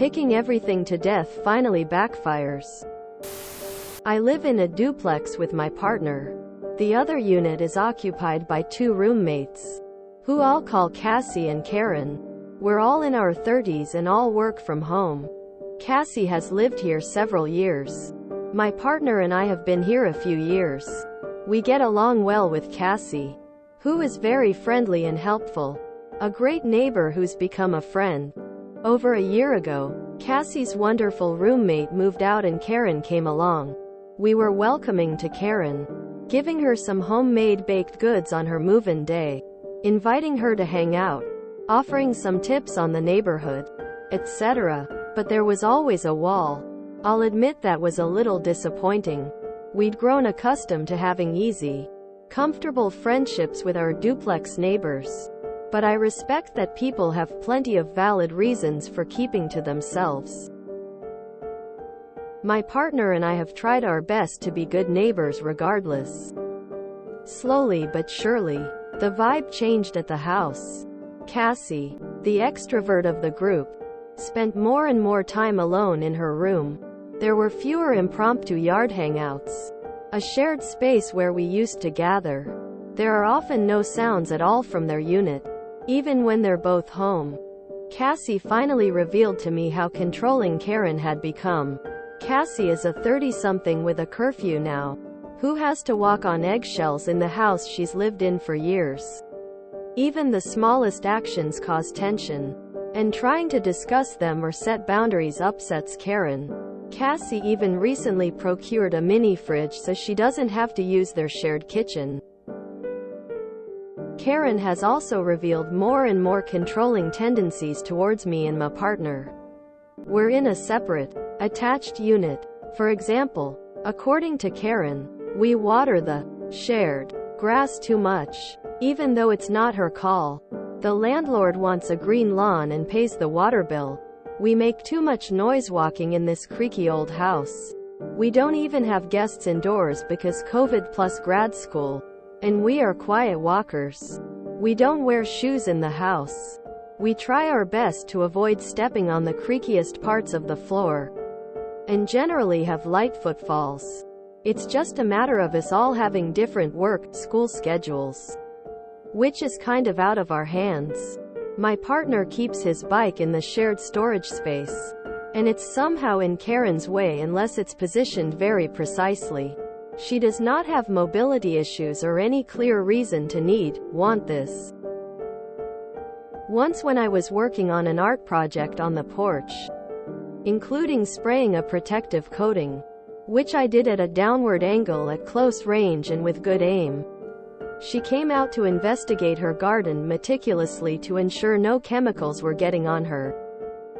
Picking everything to death finally backfires. I live in a duplex with my partner. The other unit is occupied by 2 roommates, who I'll call Cassie and Karen. We're all in our 30s and all work from home. Cassie has lived here several years. My partner and I have been here a few years. We get along well with Cassie, who is very friendly and helpful. A great neighbor who's become a friend. Over a year ago, Cassie's wonderful roommate moved out and Karen came along. We were welcoming to Karen, giving her some homemade baked goods on her move-in day, inviting her to hang out, offering some tips on the neighborhood, etc. But there was always a wall. I'll admit that was a little disappointing. We'd grown accustomed to having easy, comfortable friendships with our duplex neighbors. But I respect that people have plenty of valid reasons for keeping to themselves. My partner and I have tried our best to be good neighbors regardless. Slowly but surely, the vibe changed at the house. Cassie, the extrovert of the group, spent more and more time alone in her room. There were fewer impromptu yard hangouts, a shared space where we used to gather. There are often no sounds at all from their unit, even when they're both home. Cassie finally revealed to me how controlling Karen had become. Cassie is a 30-something with a curfew now, who has to walk on eggshells in the house she's lived in for years. Even the smallest actions cause tension, and trying to discuss them or set boundaries upsets Karen. Cassie even recently procured a mini fridge so she doesn't have to use their shared kitchen. Karen has also revealed more and more controlling tendencies towards me and my partner. We're in a separate, attached unit. For example, according to Karen, we water the shared grass too much, even though it's not her call. The landlord wants a green lawn and pays the water bill. We make too much noise walking in this creaky old house. We don't even have guests indoors because COVID plus grad school. And we are quiet walkers. We don't wear shoes in the house. We try our best to avoid stepping on the creakiest parts of the floor, and generally have light footfalls. It's just a matter of us all having different work-school schedules, which is kind of out of our hands. My partner keeps his bike in the shared storage space, and it's somehow in Karen's way unless it's positioned very precisely. She does not have mobility issues or any clear reason to want this. Once when I was working on an art project on the porch, including spraying a protective coating, which I did at a downward angle at close range and with good aim, she came out to investigate her garden meticulously to ensure no chemicals were getting on her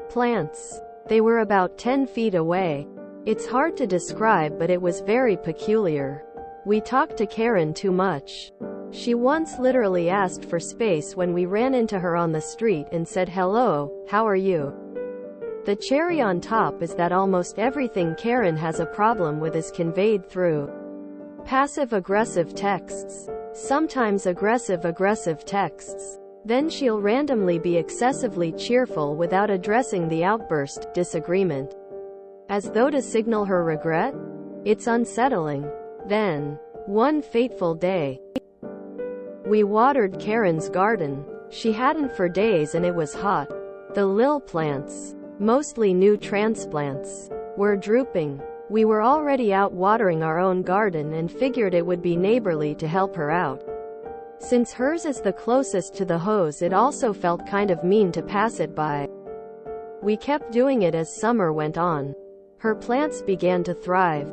plants. They were about 10 feet away. It's hard to describe, but it was very peculiar. We talked to Karen too much. She once literally asked for space when we ran into her on the street and said, "Hello, how are you?" The cherry on top is that almost everything Karen has a problem with is conveyed through passive-aggressive texts. Sometimes aggressive texts. Then she'll randomly be excessively cheerful without addressing the outburst, disagreement, as though to signal her regret. It's unsettling. Then, one fateful day, we watered Karen's garden. She hadn't for days and it was hot. The lil plants, mostly new transplants, were drooping. We were already out watering our own garden and figured it would be neighborly to help her out. Since hers is the closest to the hose, it also felt kind of mean to pass it by. We kept doing it as summer went on. Her plants began to thrive.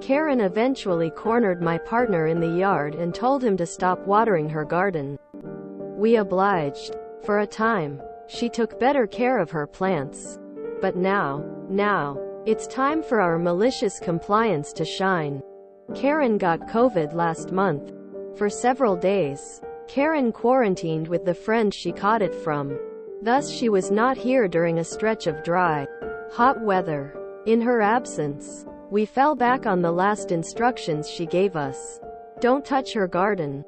Karen eventually cornered my partner in the yard and told him to stop watering her garden. We obliged. For a time, she took better care of her plants. But now, it's time for our malicious compliance to shine. Karen got COVID last month. For several days, Karen quarantined with the friend she caught it from. Thus she was not here during a stretch of dry, hot weather. In her absence, we fell back on the last instructions she gave us. Don't touch her garden.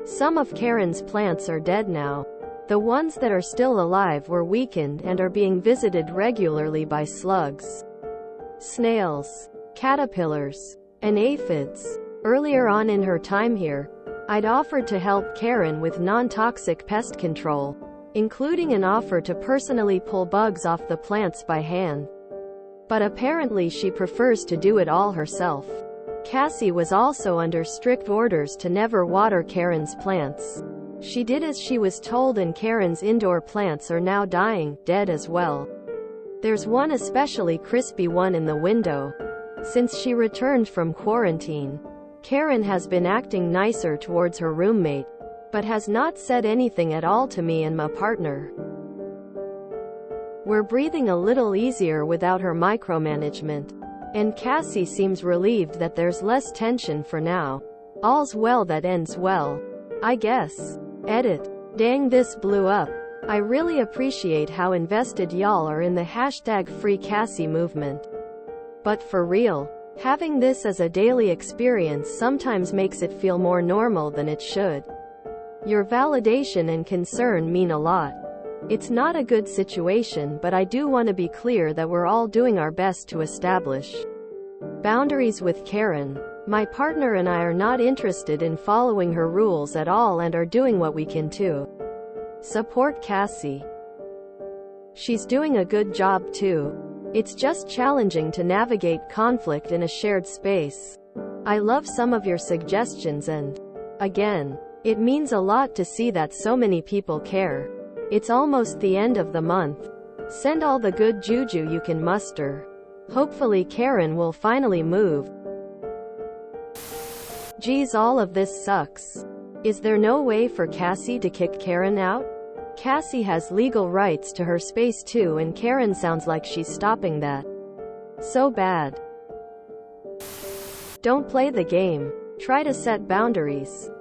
Some of Karen's plants are dead now. The ones that are still alive were weakened and are being visited regularly by slugs, snails, caterpillars, and aphids. Earlier on in her time here, I'd offered to help Karen with non-toxic pest control, including an offer to personally pull bugs off the plants by hand. But apparently she prefers to do it all herself. Cassie was also under strict orders to never water Karen's plants. She did as she was told, and Karen's indoor plants are now dying, dead as well. There's one especially crispy one in the window. Since she returned from quarantine, Karen has been acting nicer towards her roommate, but has not said anything at all to me and my partner. We're breathing a little easier without her micromanagement, and Cassie seems relieved that there's less tension for now. All's well that ends well, I guess. Edit. Dang, this blew up. I really appreciate how invested y'all are in the #FreeCassie movement. But for real, having this as a daily experience sometimes makes it feel more normal than it should. Your validation and concern mean a lot. It's not a good situation, but I do want to be clear that we're all doing our best to establish boundaries with Karen. My partner and I are not interested in following her rules at all and are doing what we can to support Cassie. She's doing a good job too. It's just challenging to navigate conflict in a shared space. I love some of your suggestions, and again, it means a lot to see that so many people care. It's almost the end of the month. Send all the good juju you can muster. Hopefully Karen will finally move. Geez, all of this sucks. Is there no way for Cassie to kick Karen out? Cassie has legal rights to her space too, and Karen sounds like she's stopping that. So bad. Don't play the game. Try to set boundaries.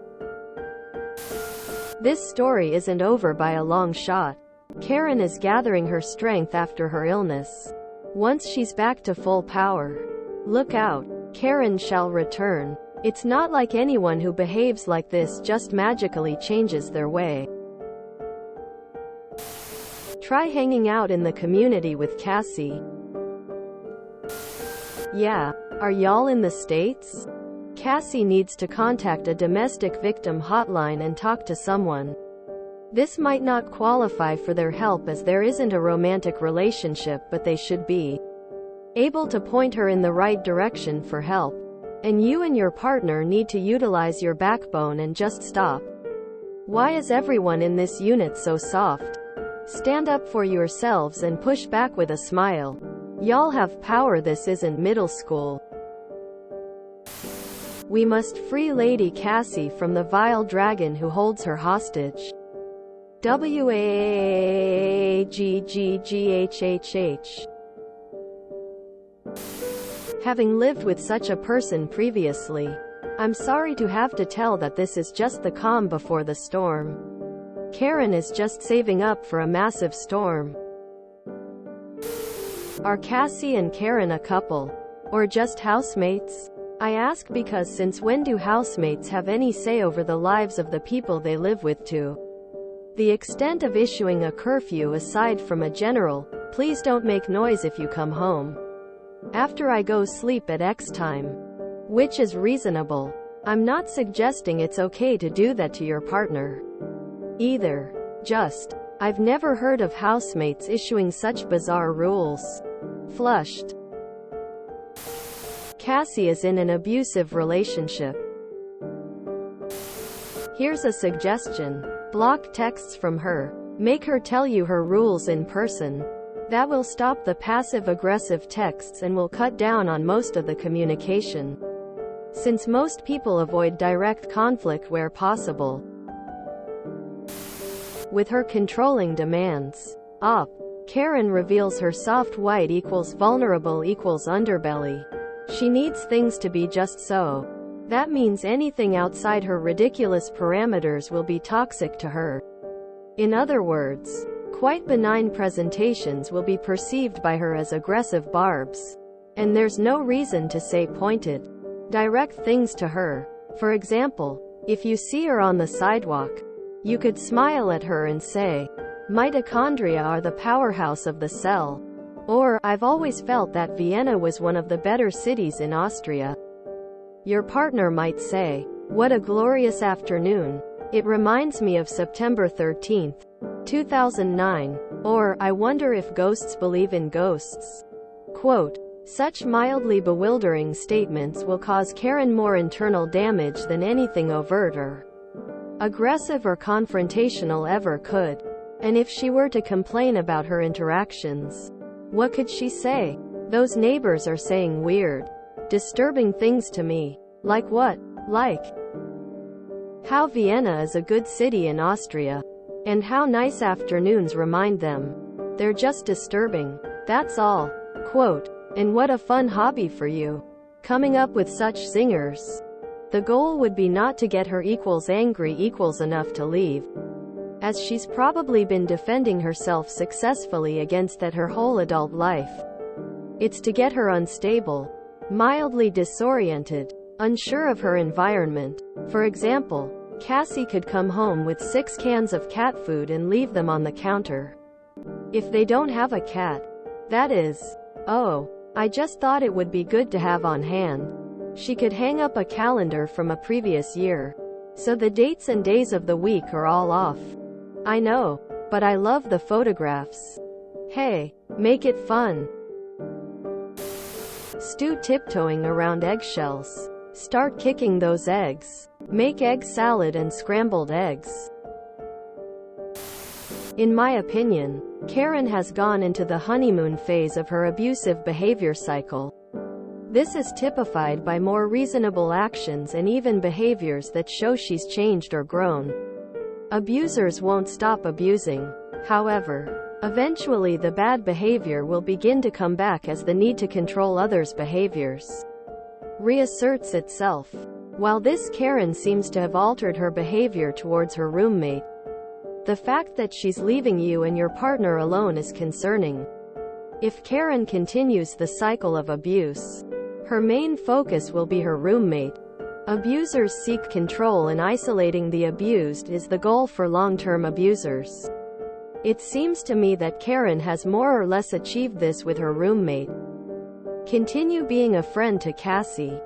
This story isn't over by a long shot. Karen is gathering her strength after her illness. Once she's back to full power, look out. Karen shall return. It's not like anyone who behaves like this just magically changes their way. Try hanging out in the community with Cassie. Yeah, are y'all in the States? Cassie needs to contact a domestic victim hotline and talk to someone. This might not qualify for their help as there isn't a romantic relationship, but they should be able to point her in the right direction for help. And you and your partner need to utilize your backbone and just stop. Why is everyone in this unit so soft? Stand up for yourselves and push back with a smile. Y'all have power. This isn't middle school. We must free Lady Cassie from the vile dragon who holds her hostage. WAGGGHHH. Having lived with such a person previously, I'm sorry to have to tell that this is just the calm before the storm. Karen is just saving up for a massive storm. Are Cassie and Karen a couple? Or just housemates? I ask because since when do housemates have any say over the lives of the people they live with to the extent of issuing a curfew aside from a general, please don't make noise if you come home after I go sleep at X time? Which is reasonable. I'm not suggesting it's okay to do that to your partner either. Just, I've never heard of housemates issuing such bizarre rules. Flushed. Cassie is in an abusive relationship. Here's a suggestion. Block texts from her. Make her tell you her rules in person. That will stop the passive-aggressive texts and will cut down on most of the communication, since most people avoid direct conflict where possible. With her controlling demands. Karen reveals her soft white equals vulnerable equals underbelly. She needs things to be just so. That means anything outside her ridiculous parameters will be toxic to her. In other words, quite benign presentations will be perceived by her as aggressive barbs. And there's no reason to say pointed, direct things to her. For example, if you see her on the sidewalk, You could smile at her and say, mitochondria are the powerhouse of the cell. Or, I've always felt that Vienna was one of the better cities in Austria. Your partner might say, what a glorious afternoon. It reminds me of September 13th, 2009. Or, I wonder if ghosts believe in ghosts. Quote, such mildly bewildering statements will cause Karen more internal damage than anything overt or aggressive or confrontational ever could. And if she were to complain about her interactions, what could she say? Those neighbors are saying weird, disturbing things to me. Like what? Like how Vienna is a good city in Austria, and how nice afternoons remind them they're just disturbing. That's all. Quote, and what a fun hobby for you, coming up with such zingers. The goal would be not to get her angry enough to leave, as she's probably been defending herself successfully against that her whole adult life. It's to get her unstable, mildly disoriented, unsure of her environment. For example, Cassie could come home with 6 cans of cat food and leave them on the counter. If they don't have a cat, that is. Oh, I just thought it would be good to have on hand. She could hang up a calendar from a previous year, so the dates and days of the week are all off. I know, but I love the photographs. Hey, make it fun. Stew tiptoeing around eggshells. Start kicking those eggs. Make egg salad and scrambled eggs. In my opinion, Karen has gone into the honeymoon phase of her abusive behavior cycle. This is typified by more reasonable actions and even behaviors that show she's changed or grown. Abusers won't stop abusing. However, eventually the bad behavior will begin to come back as the need to control others' behaviors reasserts itself. While this Karen seems to have altered her behavior towards her roommate, the fact that she's leaving you and your partner alone is concerning. If Karen continues the cycle of abuse, her main focus will be her roommate. Abusers seek control, and isolating the abused is the goal for long-term abusers. It seems to me that Karen has more or less achieved this with her roommate. Continue being a friend to Cassie.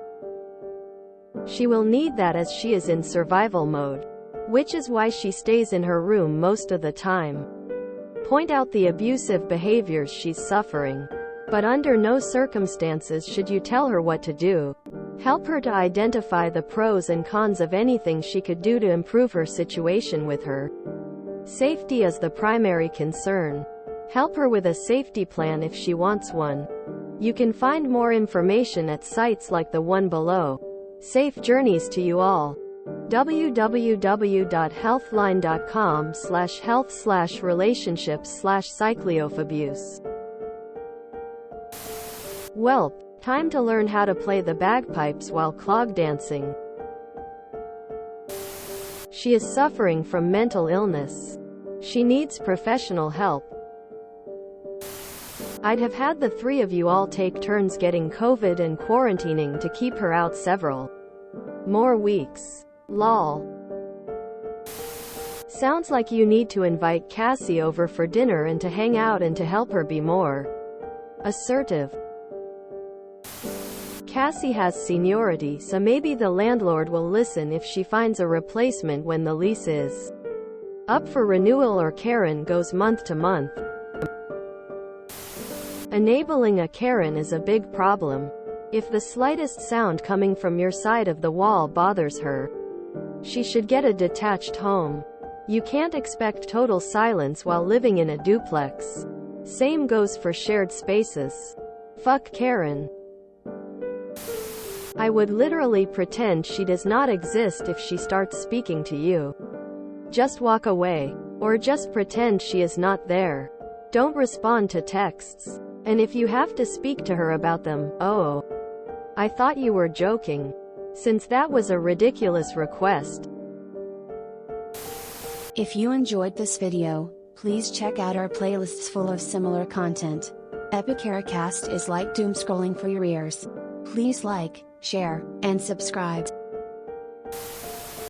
She will need that as she is in survival mode, which is why she stays in her room most of the time. Point out the abusive behaviors she's suffering, but under no circumstances should you tell her what to do. Help her to identify the pros and cons of anything she could do to improve her situation with her. Safety is the primary concern. Help her with a safety plan if she wants one. You can find more information at sites like the one below. Safe journeys to you all. www.healthline.com/health/relationships/cycliophabuse. Welp, time to learn how to play the bagpipes while clog dancing. She is suffering from mental illness. She needs professional help. I'd have had the 3 of you all take turns getting COVID and quarantining to keep her out several more weeks. Lol. Sounds like you need to invite Cassie over for dinner and to hang out and to help her be more assertive. Cassie has seniority, so maybe the landlord will listen if she finds a replacement when the lease is up for renewal, or Karen goes month to month. Enabling a Karen is a big problem. If the slightest sound coming from your side of the wall bothers her, she should get a detached home. You can't expect total silence while living in a duplex. Same goes for shared spaces. Fuck Karen. I would literally pretend she does not exist if she starts speaking to you. Just walk away. Or just pretend she is not there. Don't respond to texts. And if you have to speak to her about them, oh, I thought you were joking. Since that was a ridiculous request. If you enjoyed this video, please check out our playlists full of similar content. Epicaricast is like doom scrolling for your ears. Please like, share, and subscribe.